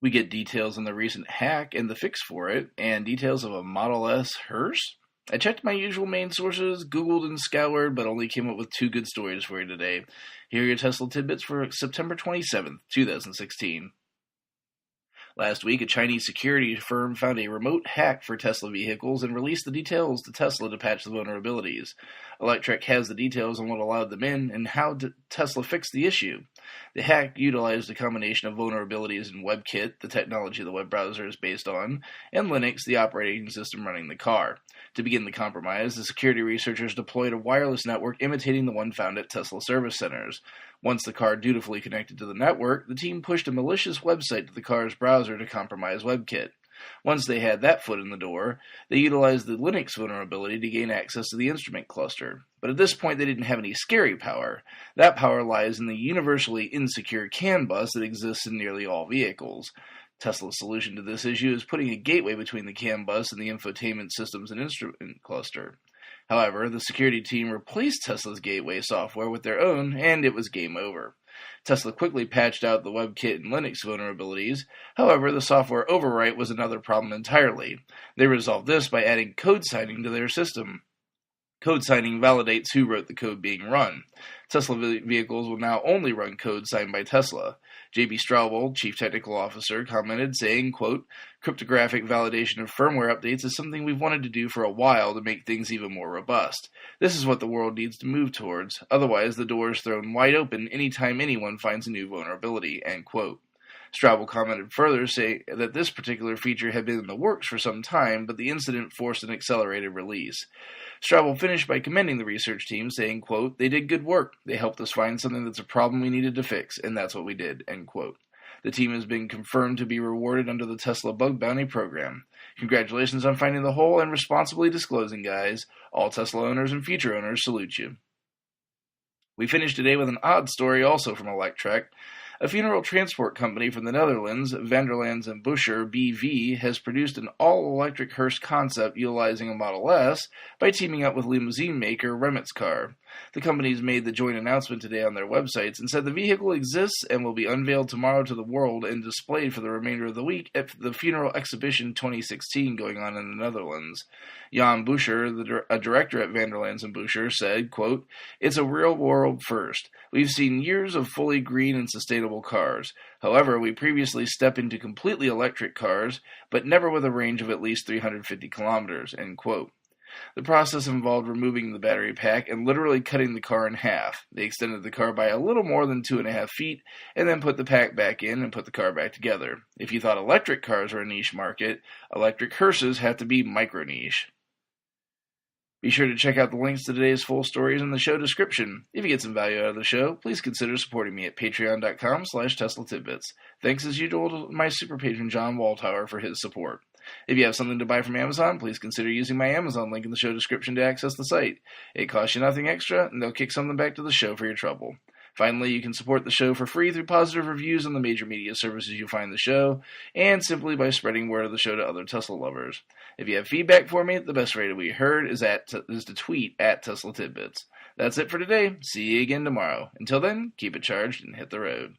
We get details on the recent hack and the fix for it, and details of a Model S Hearse. I checked my usual main sources, Googled and scoured, but only came up with two good stories for you today. Here are your Tesla tidbits for September 27th, 2016. Last week, a Chinese security firm found a remote hack for Tesla vehicles and released the details to Tesla to patch the vulnerabilities. Electrek has the details on what allowed them in and how Tesla fixed the issue. The hack utilized a combination of vulnerabilities in WebKit, the technology the web browser is based on, and Linux, the operating system running the car. To begin the compromise, the security researchers deployed a wireless network imitating the one found at Tesla service centers. Once the car dutifully connected to the network, the team pushed a malicious website to the car's browser to compromise WebKit. Once they had that foot in the door, they utilized the Linux vulnerability to gain access to the instrument cluster. But at this point, they didn't have any scary power. That power lies in the universally insecure CAN bus that exists in nearly all vehicles. Tesla's solution to this issue is putting a gateway between the CAN bus and the infotainment systems and instrument cluster. However, the security team replaced Tesla's gateway software with their own, and it was game over. Tesla quickly patched out the WebKit and Linux vulnerabilities. However, the software overwrite was another problem entirely. They resolved this by adding code signing to their system. Code signing validates who wrote the code being run. Tesla vehicles will now only run code signed by Tesla. J.B. Straubel, Chief Technical Officer, commented, saying, quote, "Cryptographic validation of firmware updates is something we've wanted to do for a while to make things even more robust. This is what the world needs to move towards. Otherwise, the door is thrown wide open anytime anyone finds a new vulnerability," end quote. Straubel commented further, saying that this particular feature had been in the works for some time, but the incident forced an accelerated release. Straubel finished by commending the research team, saying, quote, "They did good work. They helped us find something that's a problem we needed to fix, and that's what we did," end quote. The team has been confirmed to be rewarded under the Tesla Bug Bounty program. Congratulations on finding the hole and responsibly disclosing, guys. All Tesla owners and future owners salute you. We finished today with an odd story also from Electrek. A funeral transport company from the Netherlands, Vanderlands and Buscher BV, has produced an all-electric hearse concept utilizing a Model S by teaming up with limousine maker Remitscar. The companies made the joint announcement today on their websites and said the vehicle exists and will be unveiled tomorrow to the world and displayed for the remainder of the week at the Funeral Exhibition 2016 going on in the Netherlands. Jan Buscher, a director at Vanderlands and Buscher, said, quote, "It's a real-world first. We've seen years of fully green and sustainable cars. However, we previously stepped into completely electric cars, but never with a range of at least 350 kilometers," end quote. The process involved removing the battery pack and literally cutting the car in half. They extended the car by a little more than 2.5 feet, and then put the pack back in and put the car back together. If you thought electric cars were a niche market, electric hearses have to be micro-niche. Be sure to check out the links to today's full stories in the show description. If you get some value out of the show, please consider supporting me at patreon.com/Tesla Tidbits. Thanks as usual to my super patron John Waltower for his support. If you have something to buy from Amazon, please consider using my Amazon link in the show description to access the site. It costs you nothing extra, and they'll kick something back to the show for your trouble. Finally, you can support the show for free through positive reviews on the major media services you find the show, and simply by spreading word of the show to other Tesla lovers. If you have feedback for me, the best way to be heard is to tweet at Tesla Tidbits. That's it for today. See you again tomorrow. Until then, keep it charged and hit the road.